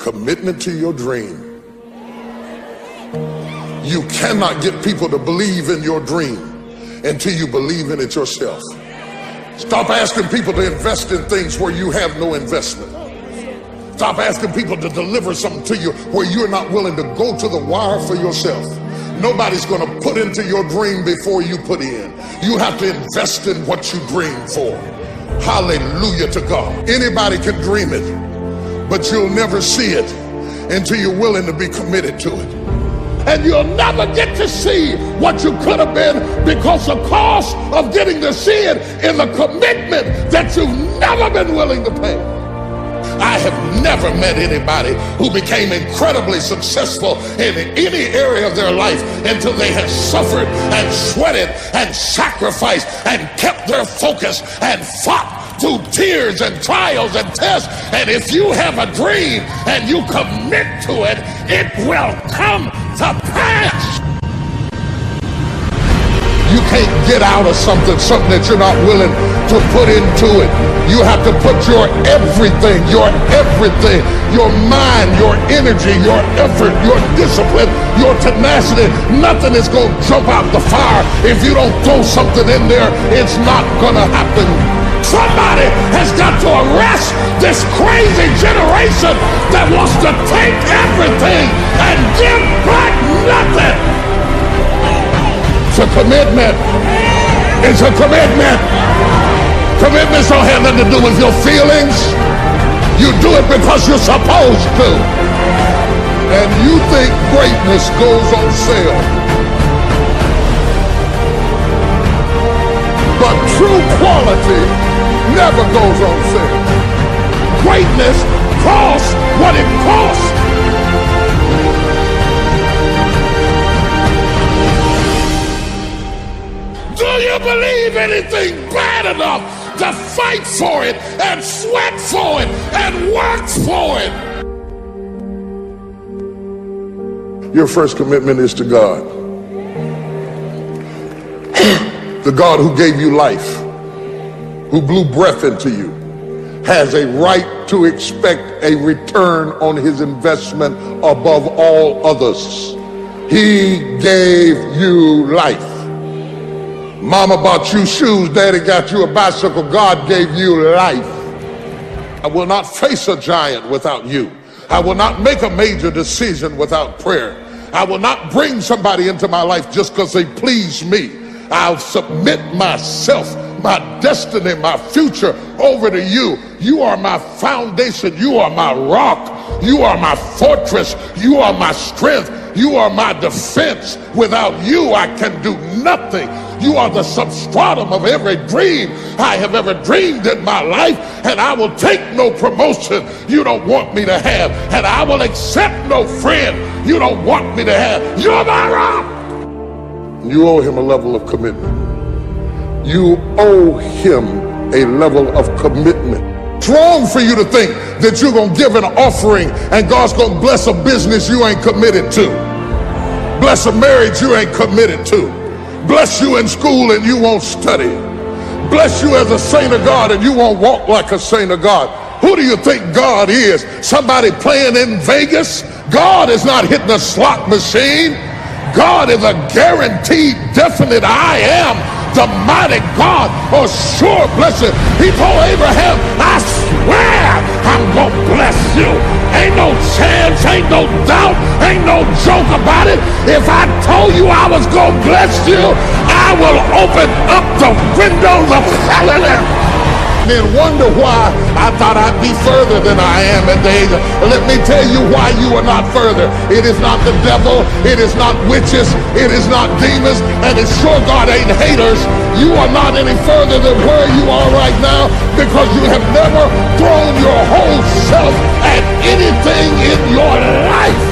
Commitment to your dream. You cannot get people to believe in your dream until you believe in it yourself. Stop asking people to invest in things where you have no investment. Stop asking people to deliver something to you where you're not willing to go to the wire for yourself. Nobody's going to put into your dream before you put in. You have to invest in what you dream for. Hallelujah to God. Anybody can dream it, but you'll never see it until you're willing to be committed to it. And you'll never get to see what you could have been, because the cost of getting to see it is a commitment that you've never been willing to pay. I have never met anybody who became incredibly successful in any area of their life until they had suffered and sweated and sacrificed and kept their focus and fought through tears and trials and tests. And if you have a dream and you commit to it, it will come to pass. You can't get out of something that you're not willing to put into it. You have to put your everything, your mind, your energy, your effort, your discipline, your tenacity. Nothing is going to jump out the fire if you don't throw something in there. It's not going to happen. Somebody has got to arrest this crazy generation that wants to take everything and give back nothing. It's a commitment. It's a commitment. Commitments don't have nothing to do with your feelings. You do it because you're supposed to. And you think greatness goes on sale. But true quality never goes on sale. Greatness costs what it costs. Do you believe anything bad enough to fight for it and sweat for it and work for it? Your first commitment is to God. The God who gave you life, who blew breath into you, has a right to expect a return on his investment above all others. He gave you life. Mama bought you shoes, daddy got you a bicycle, God gave you life. I will not face a giant without you. I will not make a major decision without prayer. I will not bring somebody into my life just because they please me. I'll submit myself, my destiny, my future over to you. You are my foundation. You are my rock. You are my fortress. You are my strength. You are my defense. Without you, I can do nothing. You are the substratum of every dream I have ever dreamed in my life, and I will take no promotion you don't want me to have, and I will accept no friend you don't want me to have. You're my rock. You owe him a level of commitment. You owe him a level of commitment. It's wrong for you to think that you're going to give an offering and God's going to bless a business you ain't committed to. Bless a marriage you ain't committed to. Bless you in school and you won't study. Bless you as a saint of God and you won't walk like a saint of God. Who do you think God is? Somebody playing in Vegas? God is not hitting a slot machine. God is a guaranteed, definite I am, the mighty God, a sure blessing. He told Abraham, I swear I'm gonna bless you. Ain't no chance, ain't no doubt, ain't no joke about it. If I told you I was gonna bless you, I will open up the windows of heaven. Then wonder why I thought I'd be further than I am in days. Let me tell you why you are not further. It is not the devil, it is not witches, it is not demons, and it's sure God ain't haters. You are not any further than where you are right now because you have never thrown your whole self at anything in your life.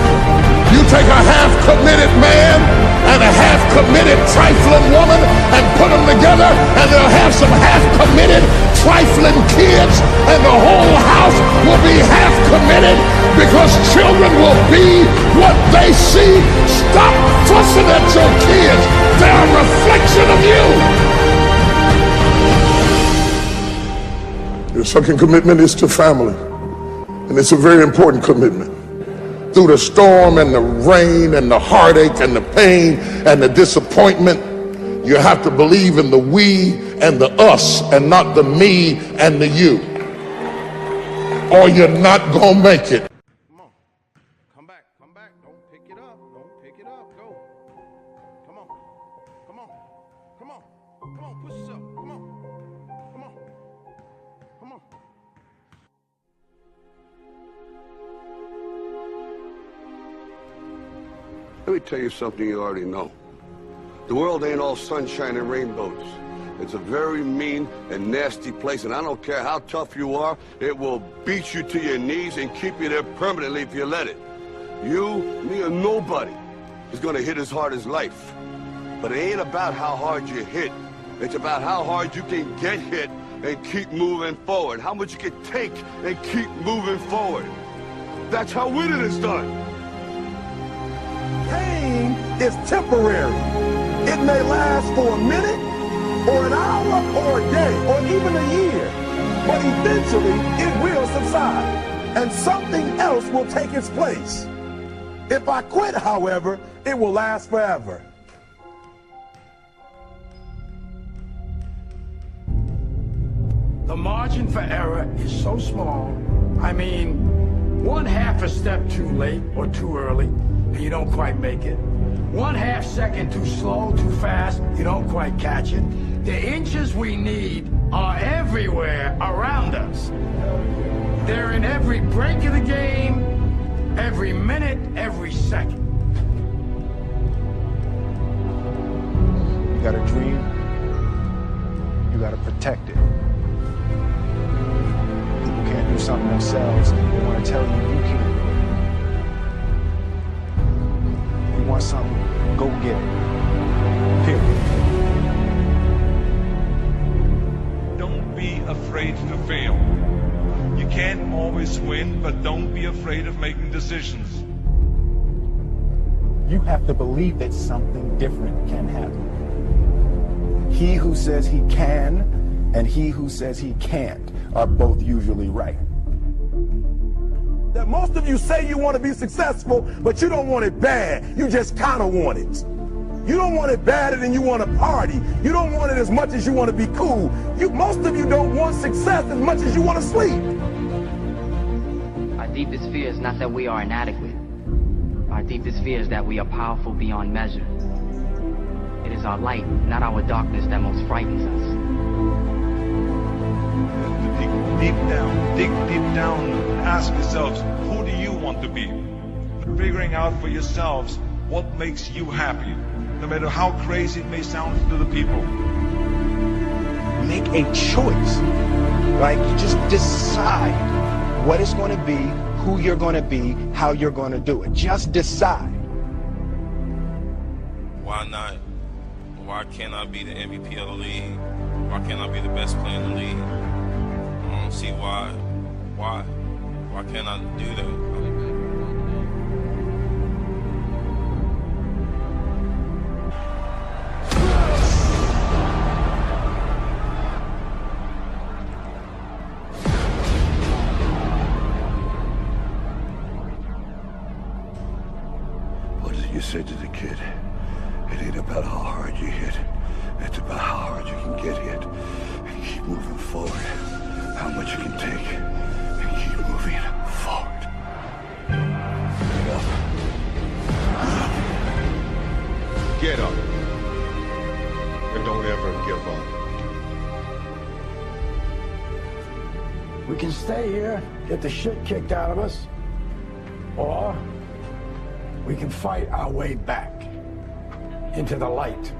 You take a half-committed man and a half-committed trifling woman and put them together, and they'll have some half-committed trifling kids, and the whole house will be half-committed because children will be what they see. Stop fussing at your kids. They're a reflection of you. Your second commitment is to family, and it's a very important commitment. through the storm and the rain and the heartache and the pain and the disappointment. You have to believe in the we and the us and not the me and the you, or you're not gonna make it. Come on. Come back. Come back. Don't pick it up. Don't pick it up. Go. Come on. Come on. Come on. Come on. Push yourself. Come on. Come on. Come on. Let me tell you something you already know. The world ain't all sunshine and rainbows. It's a very mean and nasty place, and I don't care how tough you are, it will beat you to your knees and keep you there permanently if you let it. You, me, or nobody is gonna hit as hard as life. But it ain't about how hard you hit. It's about how hard you can get hit and keep moving forward. How much you can take and keep moving forward. That's how winning is done. Pain is temporary. It may last for a minute, or an hour, or a day, or even a year. But eventually, it will subside, and something else will take its place. If I quit, however, it will last forever. The margin for error is so small. I mean, 1/2 a step too late or too early, and you don't quite make it. 1/2 second too slow, too fast, you don't quite catch it. The inches we need are everywhere around us. They're in every break of the game, every minute, every second. You got a dream, you got to protect it. People can't do something themselves, they want to tell you you can't do it. You want something, go get it. Period. Don't be afraid to fail. You can't always win, but don't be afraid of making decisions. You have to believe that something different can happen. He who says he can and he who says he can't are both usually right. That most of you say you want to be successful, but you don't want it bad. You just kind of want it. You don't want it badder than you want to party. You don't want it as much as you want to be cool. Most of you don't want success as much as you want to sleep. Our deepest fear is not that we are inadequate. Our deepest fear is that we are powerful beyond measure. It is our light, not our darkness, that most frightens us. Dig deep down, ask yourselves, who do you want to be? Figuring out for yourselves what makes you happy, no matter how crazy it may sound to the people. Make a choice. Like, you just decide what it's going to be, who you're going to be, how you're going to do it. Just decide. Why not? Why can't I be the MVP of the league? Why can't I be the best player in the league? I don't see why. Why can't I do that? What did you say to the kid? It ain't about how hard you hit. It's about how hard you can get hit and keep moving forward. How much you can take and keep moving forward. Get up. Get up. And don't ever give up. We can stay here, get the shit kicked out of us, or we can fight our way back into the light.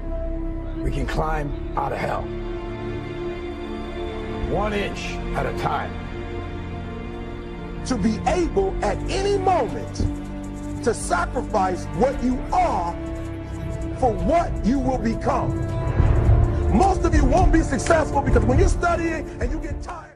We can climb out of hell. 1 inch at a time. To be able at any moment to sacrifice what you are for what you will become. Most of you won't be successful because when you're studying and you get tired,